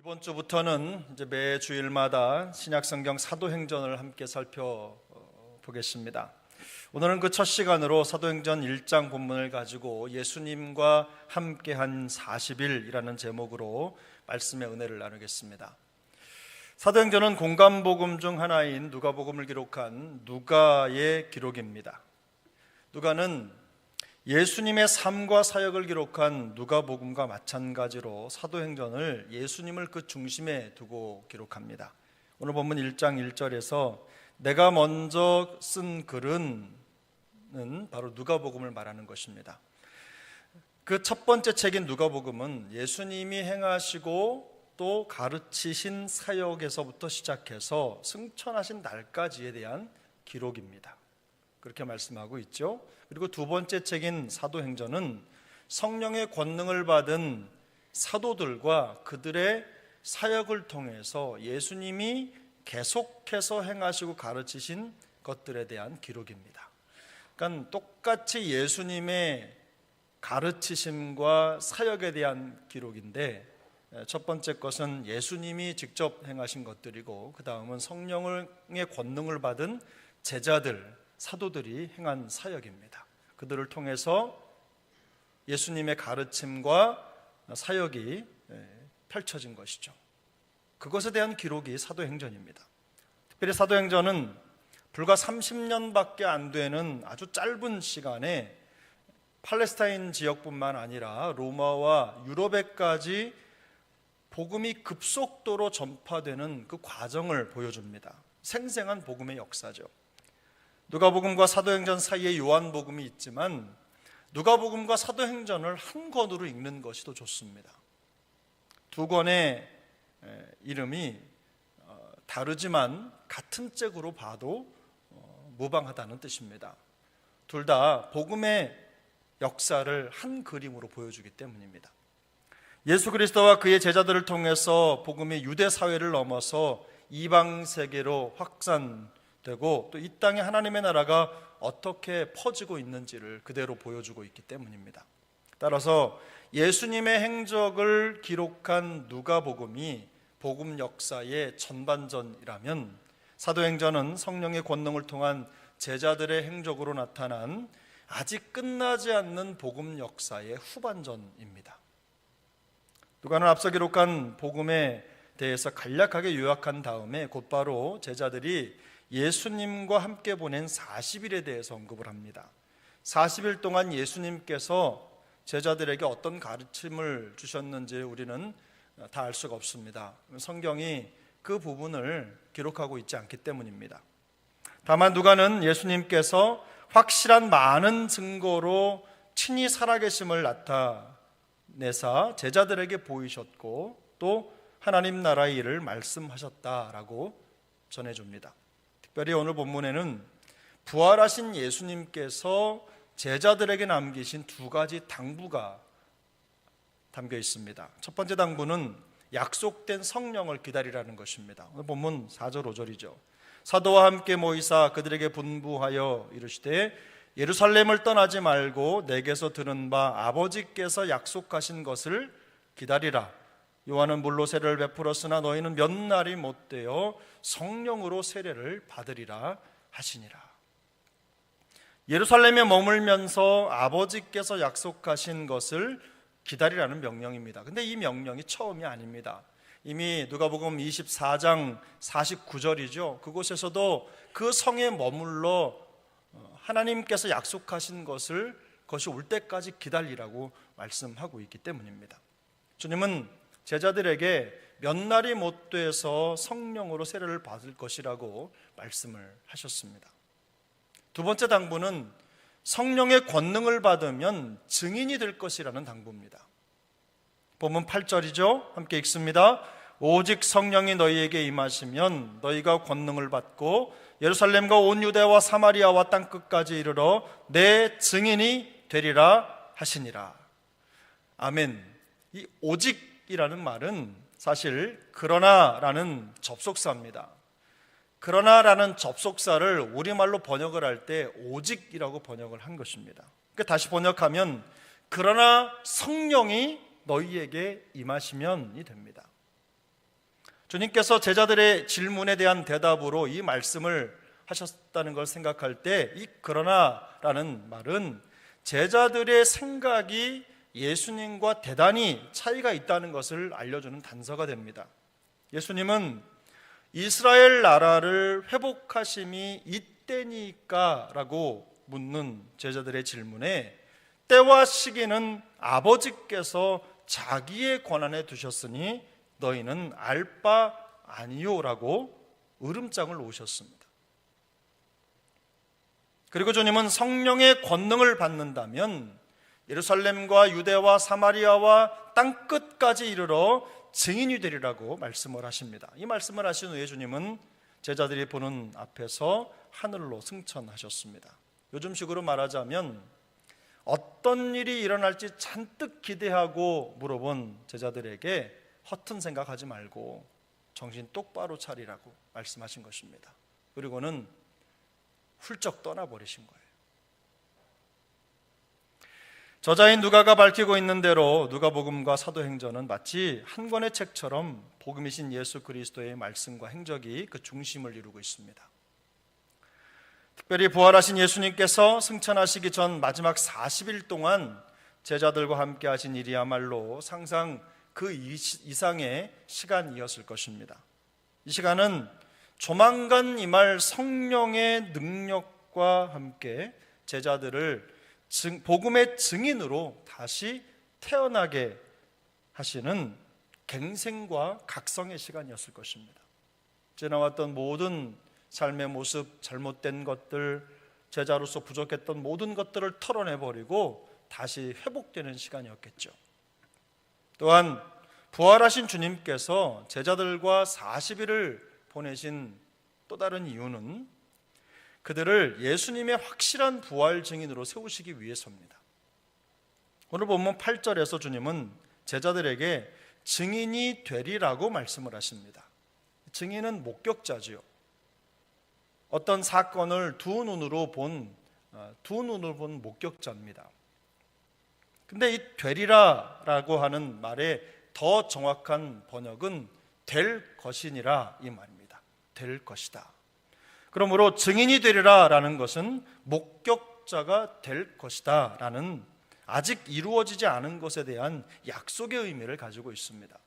이번 주부터는 이제 매 주일마다 신약성경 사도행전을 함께 살펴보겠습니다. 오늘은 그 첫 시간으로 사도행전 1장 본문을 가지고 예수님과 함께한 40일이라는 제목으로 말씀의 은혜를 나누겠습니다. 사도행전은 공간복음 중 하나인 누가복음을 기록한 누가의 기록입니다. 누가는 예수님의 삶과 사역을 기록한 누가복음과 마찬가지로 사도행전을 예수님을 그 중심에 두고 기록합니다. 오늘 본문 1장 1절에서 내가 먼저 쓴 글은 바로 누가복음을 말하는 것입니다. 그 첫 번째 책인 누가복음은 예수님이 행하시고 또 가르치신 사역에서부터 시작해서 승천하신 날까지에 대한 기록입니다. 그렇게 말씀하고 있죠. 그리고 두 번째 책인 사도행전은 성령의 권능을 받은 사도들과 그들의 사역을 통해서 예수님이 계속해서 행하시고 가르치신 것들에 대한 기록입니다. 그러니까 똑같이 예수님의 가르치심과 사역에 대한 기록인데, 첫 번째 것은 예수님이 직접 행하신 것들이고, 그 다음은 성령의 권능을 받은 제자들, 사도들이 행한 사역입니다. 그들을 통해서 예수님의 가르침과 사역이 펼쳐진 것이죠. 그것에 대한 기록이 사도행전입니다. 특별히 사도행전은 불과 30년밖에 안 되는 아주 짧은 시간에 팔레스타인 지역뿐만 아니라 로마와 유럽에까지 복음이 급속도로 전파되는 그 과정을 보여줍니다. 생생한 복음의 역사죠. 누가복음과 사도행전 사이에 요한복음이 있지만 누가복음과 사도행전을 한 권으로 읽는 것이 더 좋습니다. 두 권의 이름이 다르지만 같은 짝으로 봐도 무방하다는 뜻입니다. 둘 다 복음의 역사를 한 그림으로 보여주기 때문입니다. 예수 그리스도와 그의 제자들을 통해서 복음이 유대 사회를 넘어서 이방 세계로 확산되고 또 이 땅에 하나님의 나라가 어떻게 퍼지고 있는지를 그대로 보여주고 있기 때문입니다. 따라서 예수님의 행적을 기록한 누가복음이 복음 역사의 전반전이라면 사도행전은 성령의 권능을 통한 제자들의 행적으로 나타난 아직 끝나지 않는 복음 역사의 후반전입니다. 누가는 앞서 기록한 복음에 대해서 간략하게 요약한 다음에 곧바로 제자들이 예수님과 함께 보낸 40일에 대해서 언급을 합니다. 40일 동안 예수님께서 제자들에게 어떤 가르침을 주셨는지 우리는 다 알 수가 없습니다. 성경이 그 부분을 기록하고 있지 않기 때문입니다. 다만 누가는 예수님께서 확실한 많은 증거로 친히 살아계심을 나타내사 제자들에게 보이셨고 또 하나님 나라의 일을 말씀하셨다라고 전해줍니다. 특별히 오늘 본문에는 부활하신 예수님께서 제자들에게 남기신 두 가지 당부가 담겨 있습니다. 첫 번째 당부는 약속된 성령을 기다리라는 것입니다. 오늘 본문 4절 5절이죠. 사도와 함께 모이사 그들에게 분부하여 이르시되 예루살렘을 떠나지 말고 내게서 들은 바 아버지께서 약속하신 것을 기다리라. 요한은 물로 세례를 베풀었으나 너희는 몇 날이 못되어 성령으로 세례를 받으리라 하시니라. 예루살렘에 머물면서 아버지께서 약속하신 것을 기다리라는 명령입니다. 근데 이 명령이 처음이 아닙니다. 이미 누가복음 24장 49절이죠. 그곳에서도 그 성에 머물러 하나님께서 약속하신 그것이 올 때까지 기다리라고 말씀하고 있기 때문입니다. 주님은 제자들에게 몇 날이 못 돼서 성령으로 세례를 받을 것이라고 말씀을 하셨습니다. 두 번째 당부는 성령의 권능을 받으면 증인이 될 것이라는 당부입니다. 본문 8절이죠. 함께 읽습니다. 오직 성령이 너희에게 임하시면 너희가 권능을 받고 예루살렘과 온 유대와 사마리아와 땅끝까지 이르러 내 증인이 되리라 하시니라. 아멘. 이 오직이라는 말은 사실 그러나라는 접속사입니다. 그러나라는 접속사를 우리말로 번역을 할 때 오직이라고 번역을 한 것입니다. 그러니까 다시 번역하면 그러나 성령이 너희에게 임하시면이 됩니다. 주님께서 제자들의 질문에 대한 대답으로 이 말씀을 하셨다는 걸 생각할 때 이 그러나라는 말은 제자들의 생각이 예수님과 대단히 차이가 있다는 것을 알려주는 단서가 됩니다. 예수님은 이스라엘 나라를 회복하심이 이때니까 라고 묻는 제자들의 질문에 때와 시기는 아버지께서 자기의 권한에 두셨으니 너희는 알 바 아니요 라고 으름장을 놓으셨습니다. 그리고 주님은 성령의 권능을 받는다면 예루살렘과 유대와 사마리아와 땅끝까지 이르러 증인이 되리라고 말씀을 하십니다. 이 말씀을 하신 후에 주님은 제자들이 보는 앞에서 하늘로 승천하셨습니다. 요즘식으로 말하자면 어떤 일이 일어날지 잔뜩 기대하고 물어본 제자들에게 허튼 생각하지 말고 정신 똑바로 차리라고 말씀하신 것입니다. 그리고는 훌쩍 떠나버리신 거예요. 저자인 누가가 밝히고 있는 대로 누가복음과 사도행전은 마치 한 권의 책처럼 복음이신 예수 그리스도의 말씀과 행적이 그 중심을 이루고 있습니다. 특별히 부활하신 예수님께서 승천하시기 전 마지막 40일 동안 제자들과 함께 하신 일이야말로 상상 그 이상의 시간이었을 것입니다. 이 시간은 조만간 임할 성령의 능력과 함께 제자들을 복음의 증인으로 다시 태어나게 하시는 갱생과 각성의 시간이었을 것입니다. 지나왔던 모든 삶의 모습, 잘못된 것들, 제자로서 부족했던 모든 것들을 털어내버리고 다시 회복되는 시간이었겠죠. 또한 부활하신 주님께서 제자들과 40일을 보내신 또 다른 이유는 그들을 예수님의 확실한 부활 증인으로 세우시기 위해서입니다. 오늘 본문 8절에서 주님은 제자들에게 증인이 되리라고 말씀을 하십니다. 증인은 목격자지요. 어떤 사건을 두 눈으로 본 목격자입니다. 근데 이 되리라라고 하는 말의 더 정확한 번역은 될 것이니라 이 말입니다. 될 것이다. 그러므로 증인이 되리라라는 것은 목격자가 될 것이다 라는 아직 이루어지지 않은 것에 대한 약속의 의미를 가지고 있습니다.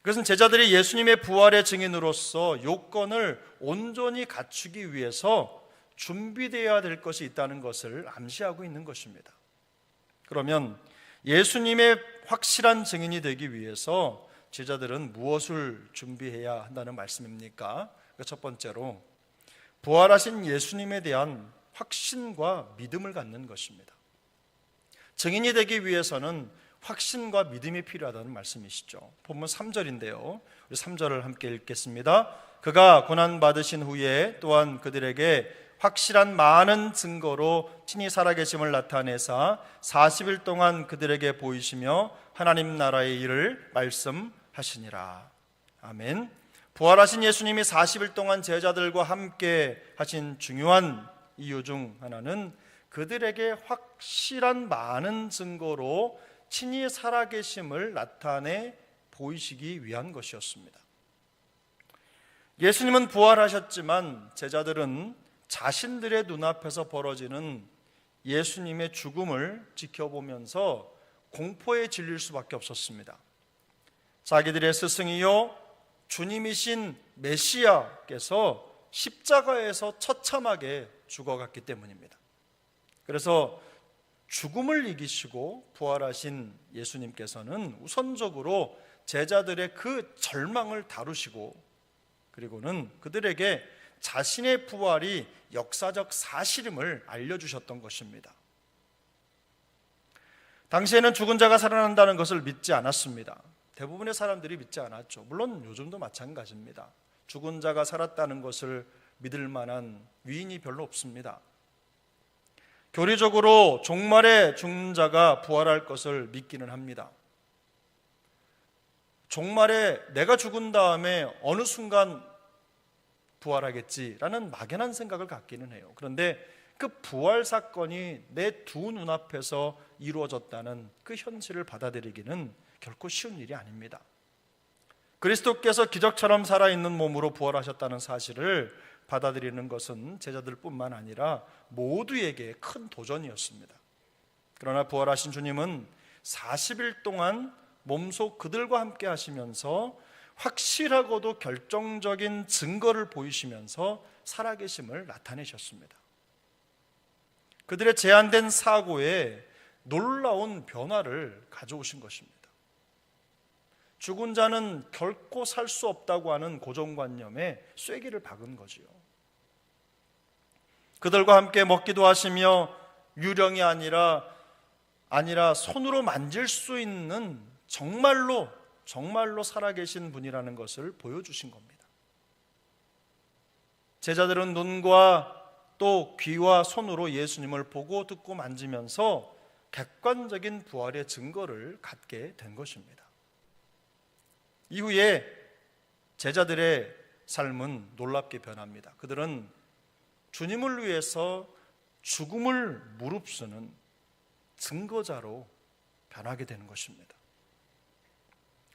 그것은 제자들이 예수님의 부활의 증인으로서 요건을 온전히 갖추기 위해서 준비되어야 될 것이 있다는 것을 암시하고 있는 것입니다. 그러면 예수님의 확실한 증인이 되기 위해서 제자들은 무엇을 준비해야 한다는 말씀입니까? 첫 번째로 부활하신 예수님에 대한 확신과 믿음을 갖는 것입니다. 증인이 되기 위해서는 확신과 믿음이 필요하다는 말씀이시죠. 본문 3절인데요. 우리 3절을 함께 읽겠습니다. 그가 고난받으신 후에 또한 그들에게 확실한 많은 증거로 친히 살아계심을 나타내사 40일 동안 그들에게 보이시며 하나님 나라의 일을 말씀하시니라. 아멘. 부활하신 예수님이 40일 동안 제자들과 함께 하신 중요한 이유 중 하나는 그들에게 확실한 많은 증거로 친히 살아계심을 나타내 보이시기 위한 것이었습니다. 예수님은 부활하셨지만 제자들은 자신들의 눈앞에서 벌어지는 예수님의 죽음을 지켜보면서 공포에 질릴 수밖에 없었습니다. 자기들의 스승이요 주님이신 메시아께서 십자가에서 처참하게 죽어갔기 때문입니다. 그래서 죽음을 이기시고 부활하신 예수님께서는 우선적으로 제자들의 그 절망을 다루시고 그리고는 그들에게 자신의 부활이 역사적 사실임을 알려주셨던 것입니다. 당시에는 죽은 자가 살아난다는 것을 믿지 않았습니다. 대부분의 사람들이 믿지 않았죠. 물론 요즘도 마찬가지입니다. 죽은 자가 살았다는 것을 믿을 만한 위인이 별로 없습니다. 교리적으로 종말에 죽는 자가 부활할 것을 믿기는 합니다. 종말에 내가 죽은 다음에 어느 순간 부활하겠지라는 막연한 생각을 갖기는 해요. 그런데 그 부활 사건이 내 두 눈앞에서 이루어졌다는 그 현실을 받아들이기는 결코 쉬운 일이 아닙니다. 그리스도께서 기적처럼 살아있는 몸으로 부활하셨다는 사실을 받아들이는 것은 제자들뿐만 아니라 모두에게 큰 도전이었습니다. 그러나 부활하신 주님은 40일 동안 몸소 그들과 함께 하시면서 확실하고도 결정적인 증거를 보이시면서 살아계심을 나타내셨습니다. 그들의 제한된 사고에 놀라운 변화를 가져오신 것입니다. 죽은 자는 결코 살 수 없다고 하는 고정관념에 쐐기를 박은 거지요. 그들과 함께 먹기도 하시며 유령이 아니라 손으로 만질 수 있는 정말로 살아계신 분이라는 것을 보여주신 겁니다. 제자들은 눈과 또 귀와 손으로 예수님을 보고 듣고 만지면서 객관적인 부활의 증거를 갖게 된 것입니다. 이후에 제자들의 삶은 놀랍게 변합니다. 그들은 주님을 위해서 죽음을 무릅쓰는 증거자로 변하게 되는 것입니다.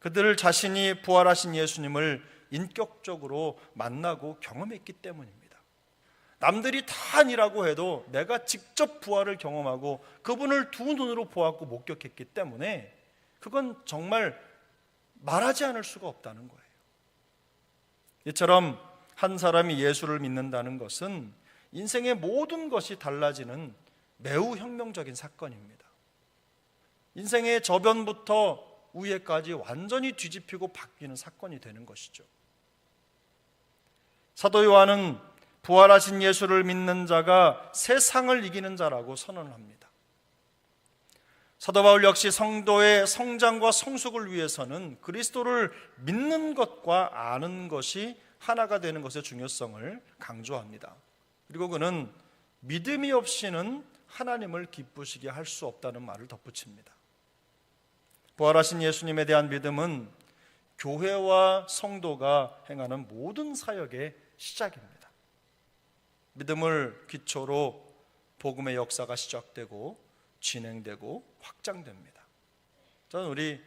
그들 자신이 부활하신 예수님을 인격적으로 만나고 경험했기 때문입니다. 남들이 다 아니라고 해도 내가 직접 부활을 경험하고 그분을 두 눈으로 보았고 목격했기 때문에 그건 정말 말하지 않을 수가 없다는 거예요. 이처럼 한 사람이 예수를 믿는다는 것은 인생의 모든 것이 달라지는 매우 혁명적인 사건입니다. 인생의 저변부터 우애까지 완전히 뒤집히고 바뀌는 사건이 되는 것이죠. 사도 요한은 부활하신 예수를 믿는 자가 세상을 이기는 자라고 선언합니다. 사도 바울 역시 성도의 성장과 성숙을 위해서는 그리스도를 믿는 것과 아는 것이 하나가 되는 것의 중요성을 강조합니다. 그리고 그는 믿음이 없이는 하나님을 기쁘시게 할 수 없다는 말을 덧붙입니다. 부활하신 예수님에 대한 믿음은 교회와 성도가 행하는 모든 사역의 시작입니다. 믿음을 기초로 복음의 역사가 시작되고 진행되고 확장됩니다. 저는 우리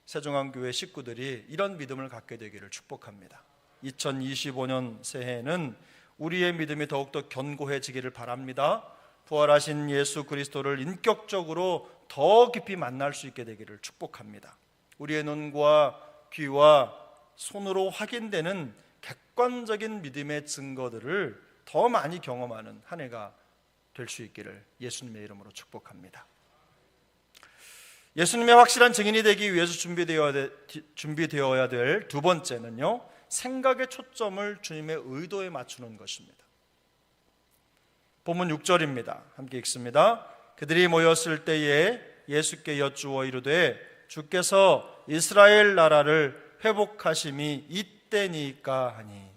세종안교회 식구들이 이런 믿음을 갖게 되기를 축복합니다. 2025년 새해에는 우리의 믿음이 더욱더 견고해지기를 바랍니다. 부활하신 예수 그리스도를 인격적으로 더 깊이 만날 수 있게 되기를 축복합니다. 우리의 눈과 귀와 손으로 확인되는 객관적인 믿음의 증거들을 더 많이 경험하는 한 해가 될 수 있기를 예수님의 이름으로 축복합니다. 예수님의 확실한 증인이 되기 위해서 준비되어야 될 두 번째는요, 생각의 초점을 주님의 의도에 맞추는 것입니다. 본문 6절입니다. 함께 읽습니다. 그들이 모였을 때에 예수께 여쭈어 이르되 주께서 이스라엘 나라를 회복하심이 이때니까 하니.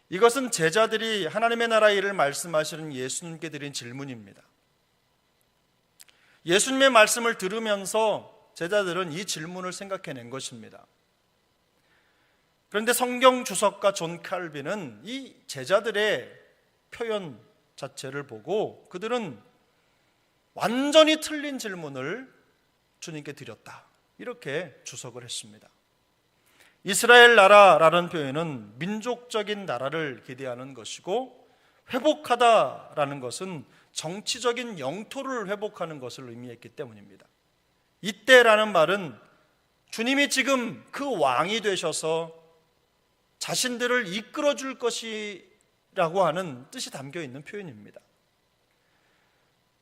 이것은 제자들이 하나님의 나라 일을 말씀하시는 예수님께 드린 질문입니다. 예수님의 말씀을 들으면서 제자들은 이 질문을 생각해낸 것입니다. 그런데 성경 주석가 존 칼빈은 이 제자들의 표현 자체를 보고 그들은 완전히 틀린 질문을 주님께 드렸다, 이렇게 주석을 했습니다. 이스라엘 나라라는 표현은 민족적인 나라를 기대하는 것이고, 회복하다라는 것은 정치적인 영토를 회복하는 것을 의미했기 때문입니다. 이때라는 말은 주님이 지금 그 왕이 되셔서 자신들을 이끌어 줄 것이라고 하는 뜻이 담겨 있는 표현입니다.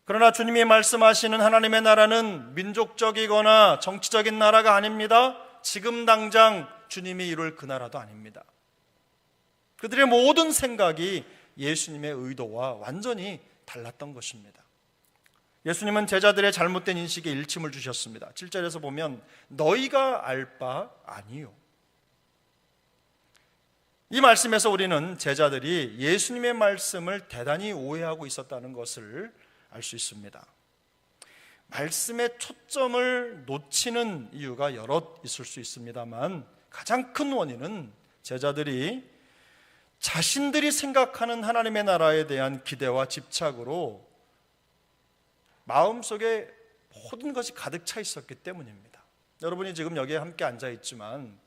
그러나 주님이 말씀하시는 하나님의 나라는 민족적이거나 정치적인 나라가 아닙니다. 지금 당장 주님이 이룰 그 나라도 아닙니다. 그들의 모든 생각이 예수님의 의도와 완전히 달랐던 것입니다. 예수님은 제자들의 잘못된 인식에 일침을 주셨습니다. 7절에서 보면 너희가 알 바 아니요. 이 말씀에서 우리는 제자들이 예수님의 말씀을 대단히 오해하고 있었다는 것을 알 수 있습니다. 말씀의 초점을 놓치는 이유가 여럿 있을 수 있습니다만 가장 큰 원인은 제자들이 자신들이 생각하는 하나님의 나라에 대한 기대와 집착으로 마음속에 모든 것이 가득 차 있었기 때문입니다. 여러분이 지금 여기에 함께 앉아 있지만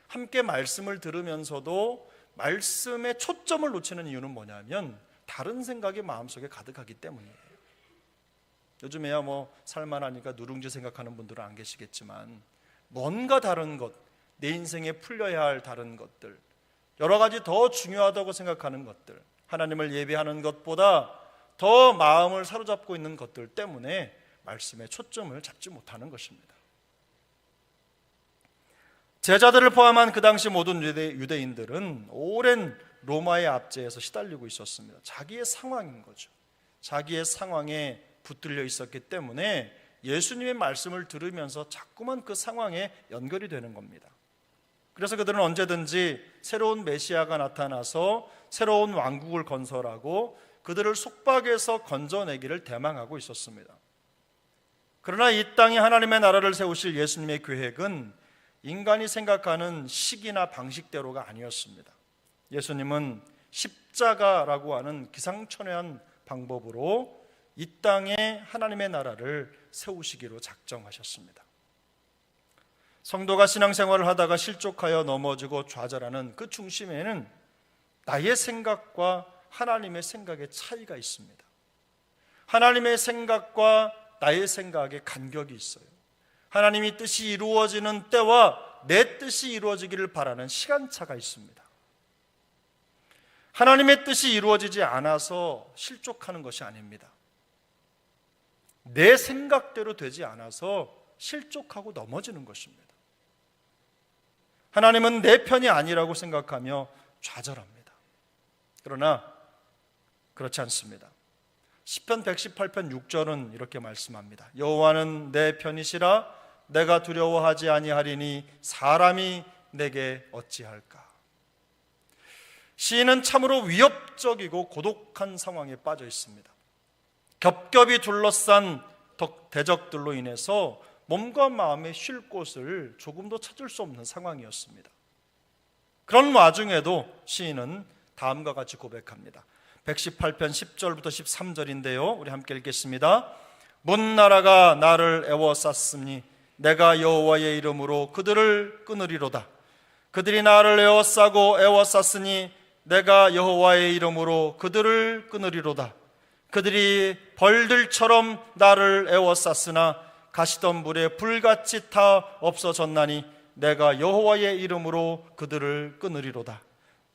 함께 말씀을 들으면서도 말씀에 초점을 놓치는 이유는 뭐냐면 다른 생각이 마음속에 가득하기 때문이에요. 요즘에야 살만하니까 누룽지 생각하는 분들은 안 계시겠지만 뭔가 다른 것, 내 인생에 풀려야 할 다른 것들, 여러 가지 더 중요하다고 생각하는 것들, 하나님을 예배하는 것보다 더 마음을 사로잡고 있는 것들 때문에 말씀에 초점을 잡지 못하는 것입니다. 제자들을 포함한 그 당시 모든 유대인들은 오랜 로마의 압제에서 시달리고 있었습니다. 자기의 상황인 거죠. 자기의 상황에 붙들려 있었기 때문에 예수님의 말씀을 들으면서 자꾸만 그 상황에 연결이 되는 겁니다. 그래서 그들은 언제든지 새로운 메시아가 나타나서 새로운 왕국을 건설하고 그들을 속박에서 건져내기를 대망하고 있었습니다. 그러나 이 땅에 하나님의 나라를 세우실 예수님의 계획은 인간이 생각하는 식이나 방식대로가 아니었습니다. 예수님은 십자가라고 하는 기상천외한 방법으로 이 땅에 하나님의 나라를 세우시기로 작정하셨습니다. 성도가 신앙생활을 하다가 실족하여 넘어지고 좌절하는 그 중심에는 나의 생각과 하나님의 생각의 차이가 있습니다. 하나님의 생각과 나의 생각에 간격이 있어요. 하나님의 뜻이 이루어지는 때와 내 뜻이 이루어지기를 바라는 시간차가 있습니다. 하나님의 뜻이 이루어지지 않아서 실족하는 것이 아닙니다. 내 생각대로 되지 않아서 실족하고 넘어지는 것입니다. 하나님은 내 편이 아니라고 생각하며 좌절합니다. 그러나 그렇지 않습니다. 시편 118편 6절은 이렇게 말씀합니다. 여호와는 내 편이시라 내가 두려워하지 아니하리니 사람이 내게 어찌할까. 시인은 참으로 위협적이고 고독한 상황에 빠져 있습니다. 겹겹이 둘러싼 대적들로 인해서 몸과 마음에 쉴 곳을 조금도 찾을 수 없는 상황이었습니다. 그런 와중에도 시인은 다음과 같이 고백합니다. 118편 10절부터 13절인데요 우리 함께 읽겠습니다. 문나라가 나를 애워쌌으니 내가 여호와의 이름으로 그들을 끊으리로다. 그들이 나를 애워싸고 애워쌌으니 내가 여호와의 이름으로 그들을 끊으리로다. 그들이 벌들처럼 나를 애워쌌으나 가시던 불에 불같이 타 없어졌나니 내가 여호와의 이름으로 그들을 끊으리로다.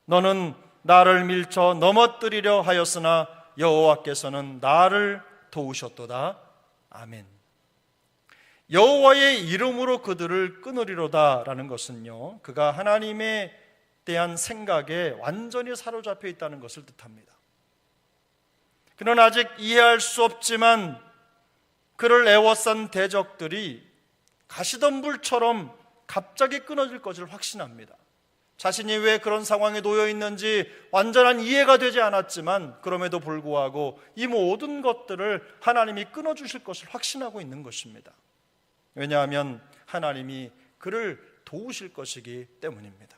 너는 나를 밀쳐 넘어뜨리려 하였으나 여호와께서는 나를 도우셨도다. 아멘. 여호와의 이름으로 그들을 끊으리로다 라는 것은요 그가 하나님에 대한 생각에 완전히 사로잡혀 있다는 것을 뜻합니다. 그는 아직 이해할 수 없지만 그를 애워싼 대적들이 가시던 불처럼 갑자기 끊어질 것을 확신합니다. 자신이 왜 그런 상황에 놓여 있는지 완전한 이해가 되지 않았지만 그럼에도 불구하고 이 모든 것들을 하나님이 끊어주실 것을 확신하고 있는 것입니다. 왜냐하면 하나님이 그를 도우실 것이기 때문입니다.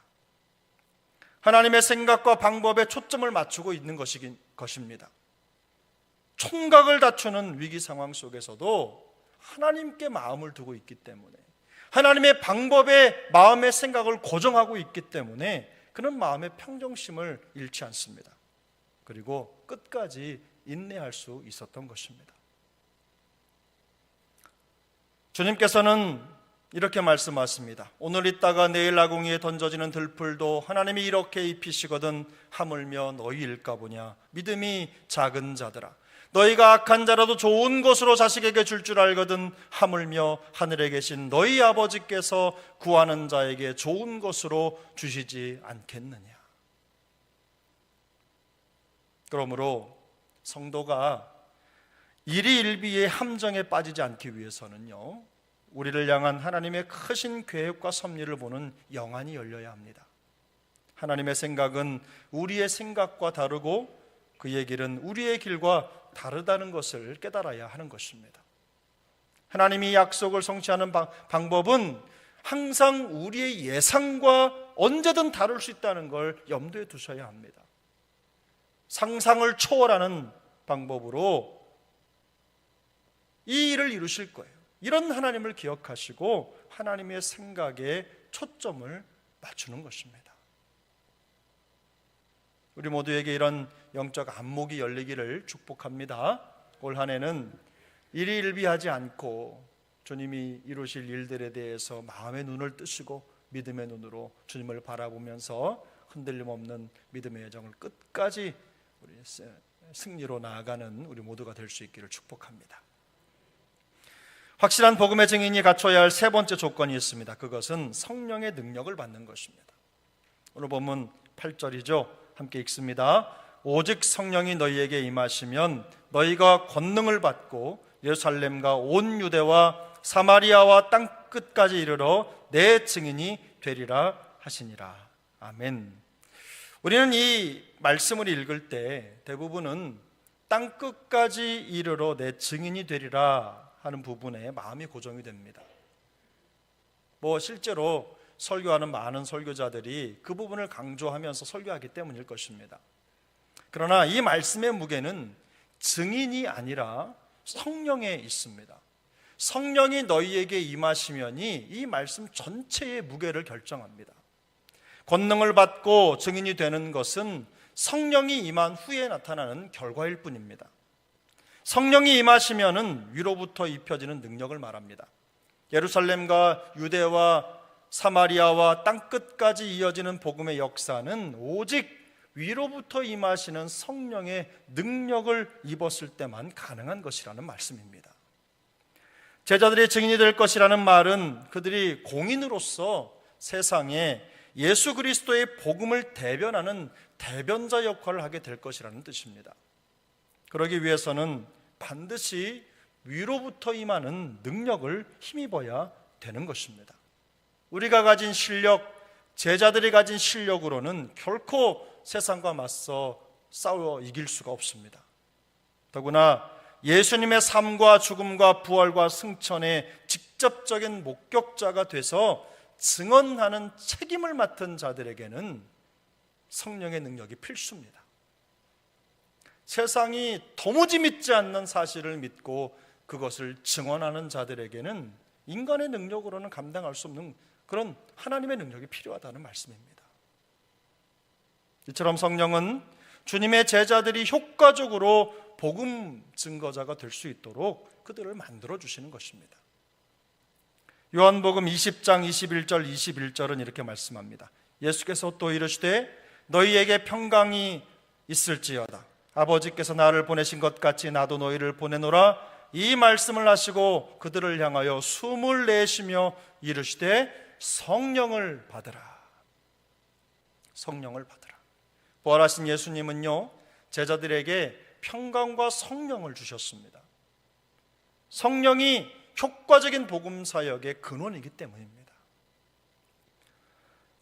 하나님의 생각과 방법에 초점을 맞추고 있는 것입니다. 총각을 다투는 위기 상황 속에서도 하나님께 마음을 두고 있기 때문에 하나님의 방법에 마음의 생각을 고정하고 있기 때문에 그는 마음의 평정심을 잃지 않습니다. 그리고 끝까지 인내할 수 있었던 것입니다. 주님께서는 이렇게 말씀하십니다. 오늘 있다가 내일 아궁이에 던져지는 들풀도 하나님이 이렇게 입히시거든 하물며 너희일까 보냐. 믿음이 작은 자들아 너희가 악한 자라도 좋은 것으로 자식에게 줄 줄 알거든 하물며 하늘에 계신 너희 아버지께서 구하는 자에게 좋은 것으로 주시지 않겠느냐. 그러므로 성도가 일희일비의 함정에 빠지지 않기 위해서는요 우리를 향한 하나님의 크신 계획과 섭리를 보는 영안이 열려야 합니다. 하나님의 생각은 우리의 생각과 다르고 그의 길은 우리의 길과 다르다는 것을 깨달아야 하는 것입니다. 하나님이 약속을 성취하는 방법은 항상 우리의 예상과 언제든 다를 수 있다는 걸 염두에 두셔야 합니다. 상상을 초월하는 방법으로 이 일을 이루실 거예요. 이런 하나님을 기억하시고 하나님의 생각에 초점을 맞추는 것입니다. 우리 모두에게 이런 영적 안목이 열리기를 축복합니다. 올 한 해는 일희일비하지 않고 주님이 이루실 일들에 대해서 마음의 눈을 뜨시고 믿음의 눈으로 주님을 바라보면서 흔들림 없는 믿음의 여정을 끝까지 우리 승리로 나아가는 우리 모두가 될 수 있기를 축복합니다. 확실한 복음의 증인이 갖춰야 할 세 번째 조건이 있습니다. 그것은 성령의 능력을 받는 것입니다. 오늘 본문 8절이죠. 함께 읽습니다. 오직 성령이 너희에게 임하시면 너희가 권능을 받고 예루살렘과 온 유대와 사마리아와 땅끝까지 이르러 내 증인이 되리라 하시니라. 아멘. 우리는 이 말씀을 읽을 때 대부분은 땅끝까지 이르러 내 증인이 되리라 하는 부분에 마음이 고정이 됩니다. 실제로 설교하는 많은 설교자들이 그 부분을 강조하면서 설교하기 때문일 것입니다. 그러나 이 말씀의 무게는 증인이 아니라 성령에 있습니다. 성령이 너희에게 임하시면이 이 말씀 전체의 무게를 결정합니다. 권능을 받고 증인이 되는 것은 성령이 임한 후에 나타나는 결과일 뿐입니다. 성령이 임하시면은 위로부터 입혀지는 능력을 말합니다. 예루살렘과 유대와 사마리아와 땅끝까지 이어지는 복음의 역사는 오직 위로부터 임하시는 성령의 능력을 입었을 때만 가능한 것이라는 말씀입니다. 제자들의 증인이 될 것이라는 말은 그들이 공인으로서 세상에 예수 그리스도의 복음을 대변하는 대변자 역할을 하게 될 것이라는 뜻입니다. 그러기 위해서는 반드시 위로부터 임하는 능력을 힘입어야 되는 것입니다. 우리가 가진 실력, 제자들이 가진 실력으로는 결코 세상과 맞서 싸워 이길 수가 없습니다. 더구나 예수님의 삶과 죽음과 부활과 승천의 직접적인 목격자가 돼서 증언하는 책임을 맡은 자들에게는 성령의 능력이 필수입니다. 세상이 도무지 믿지 않는 사실을 믿고 그것을 증언하는 자들에게는 인간의 능력으로는 감당할 수 없는 그런 하나님의 능력이 필요하다는 말씀입니다. 이처럼 성령은 주님의 제자들이 효과적으로 복음 증거자가 될 수 있도록 그들을 만들어 주시는 것입니다. 요한복음 20장 21절 21절은 이렇게 말씀합니다. 예수께서 또 이르시되 너희에게 평강이 있을지어다. 아버지께서 나를 보내신 것 같이 나도 너희를 보내노라. 이 말씀을 하시고 그들을 향하여 숨을 내쉬며 이르시되 성령을 받으라. 성령을 받으라. 부활하신 예수님은요, 제자들에게 평강과 성령을 주셨습니다. 성령이 효과적인 복음 사역의 근원이기 때문입니다.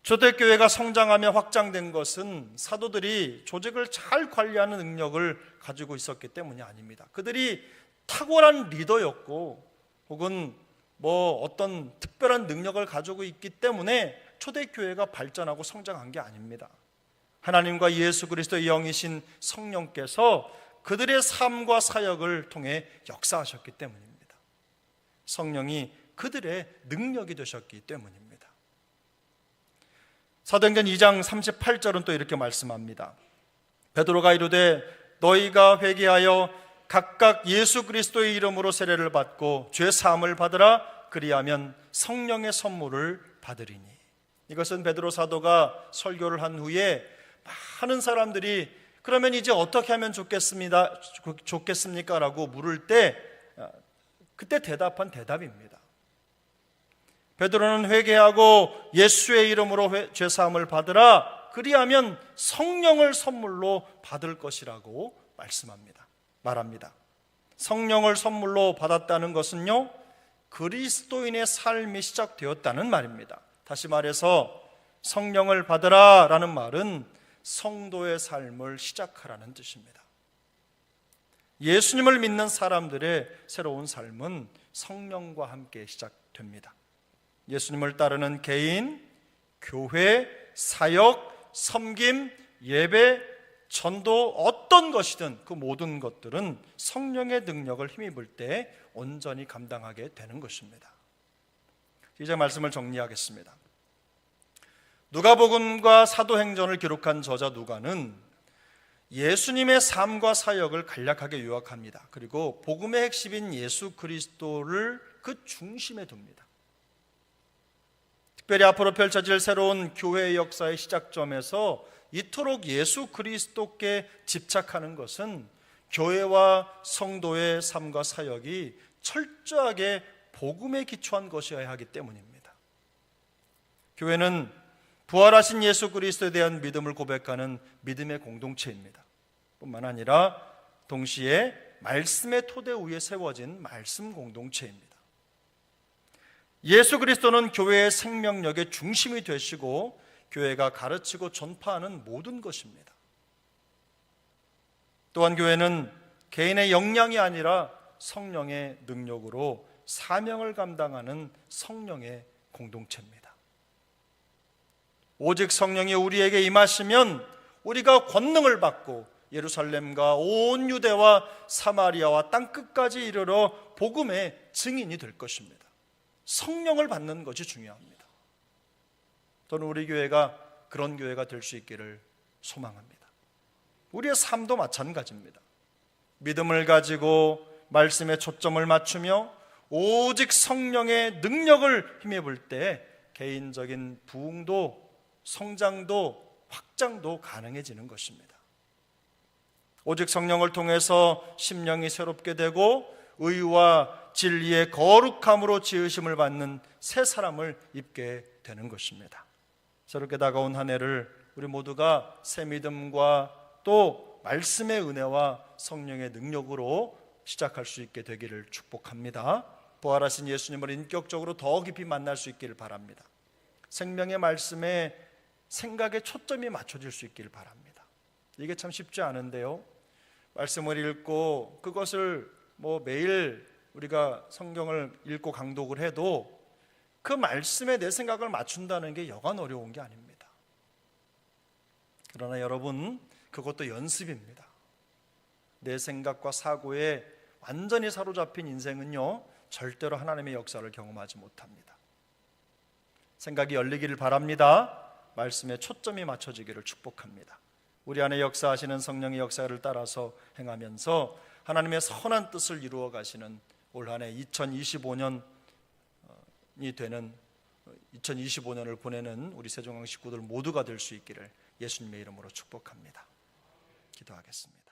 초대교회가 성장하며 확장된 것은 사도들이 조직을 잘 관리하는 능력을 가지고 있었기 때문이 아닙니다. 그들이 탁월한 리더였고 혹은 어떤 특별한 능력을 가지고 있기 때문에 초대교회가 발전하고 성장한 게 아닙니다. 하나님과 예수 그리스도의 영이신 성령께서 그들의 삶과 사역을 통해 역사하셨기 때문입니다. 성령이 그들의 능력이 되셨기 때문입니다. 사도행전 2장 38절은 또 이렇게 말씀합니다. 베드로가 이르되 너희가 회개하여 각각 예수 그리스도의 이름으로 세례를 받고 죄 사함을 받으라. 그리하면 성령의 선물을 받으리니. 이것은 베드로 사도가 설교를 한 후에 많은 사람들이 그러면 이제 어떻게 하면 좋겠습니까? 라고 물을 때 그때 대답한 대답입니다. 베드로는 회개하고 예수의 이름으로 죄 사함을 받으라. 그리하면 성령을 선물로 받을 것이라고 말합니다. 성령을 선물로 받았다는 것은요, 그리스도인의 삶이 시작되었다는 말입니다. 다시 말해서 성령을 받으라 라는 말은 성도의 삶을 시작하라는 뜻입니다. 예수님을 믿는 사람들의 새로운 삶은 성령과 함께 시작됩니다. 예수님을 따르는 개인, 교회, 사역, 섬김, 예배, 전도 어떤 것이든 그 모든 것들은 성령의 능력을 힘입을 때 온전히 감당하게 되는 것입니다. 이제 말씀을 정리하겠습니다. 누가복음과 사도행전을 기록한 저자 누가는 예수님의 삶과 사역을 간략하게 요약합니다. 그리고 복음의 핵심인 예수 그리스도를 그 중심에 둡니다. 특별히 앞으로 펼쳐질 새로운 교회의 역사의 시작점에서 이토록 예수 그리스도께 집착하는 것은 교회와 성도의 삶과 사역이 철저하게 복음에 기초한 것이어야 하기 때문입니다. 교회는 부활하신 예수 그리스도에 대한 믿음을 고백하는 믿음의 공동체입니다. 뿐만 아니라 동시에 말씀의 토대 위에 세워진 말씀 공동체입니다. 예수 그리스도는 교회의 생명력의 중심이 되시고 교회가 가르치고 전파하는 모든 것입니다. 또한 교회는 개인의 역량이 아니라 성령의 능력으로 사명을 감당하는 성령의 공동체입니다. 오직 성령이 우리에게 임하시면 우리가 권능을 받고 예루살렘과 온 유대와 사마리아와 땅끝까지 이르러 복음의 증인이 될 것입니다. 성령을 받는 것이 중요합니다. 저는 우리 교회가 그런 교회가 될 수 있기를 소망합니다. 우리의 삶도 마찬가지입니다. 믿음을 가지고 말씀에 초점을 맞추며 오직 성령의 능력을 힘입을 때 개인적인 부흥도 성장도 확장도 가능해지는 것입니다. 오직 성령을 통해서 심령이 새롭게 되고 의와 진리의 거룩함으로 지으심을 받는 새 사람을 입게 되는 것입니다. 새롭게 다가온 한 해를 우리 모두가 새 믿음과 또 말씀의 은혜와 성령의 능력으로 시작할 수 있게 되기를 축복합니다. 부활하신 예수님을 인격적으로 더 깊이 만날 수 있기를 바랍니다. 생명의 말씀에 생각의 초점이 맞춰질 수 있기를 바랍니다. 이게 참 쉽지 않은데요, 말씀을 읽고 그것을 매일 우리가 성경을 읽고 강독을 해도 그 말씀에 내 생각을 맞춘다는 게 여간 어려운 게 아닙니다. 그러나 여러분, 그것도 연습입니다. 내 생각과 사고에 완전히 사로잡힌 인생은요, 절대로 하나님의 역사를 경험하지 못합니다. 생각이 열리기를 바랍니다. 말씀에 초점이 맞춰지기를 축복합니다. 우리 안에 역사하시는 성령의 역사를 따라서 행하면서 하나님의 선한 뜻을 이루어 가시는 올 한 해 2025년이 되는 2025년을 보내는 우리 세종항 식구들 모두가 될 수 있기를 예수님의 이름으로 축복합니다. 기도하겠습니다.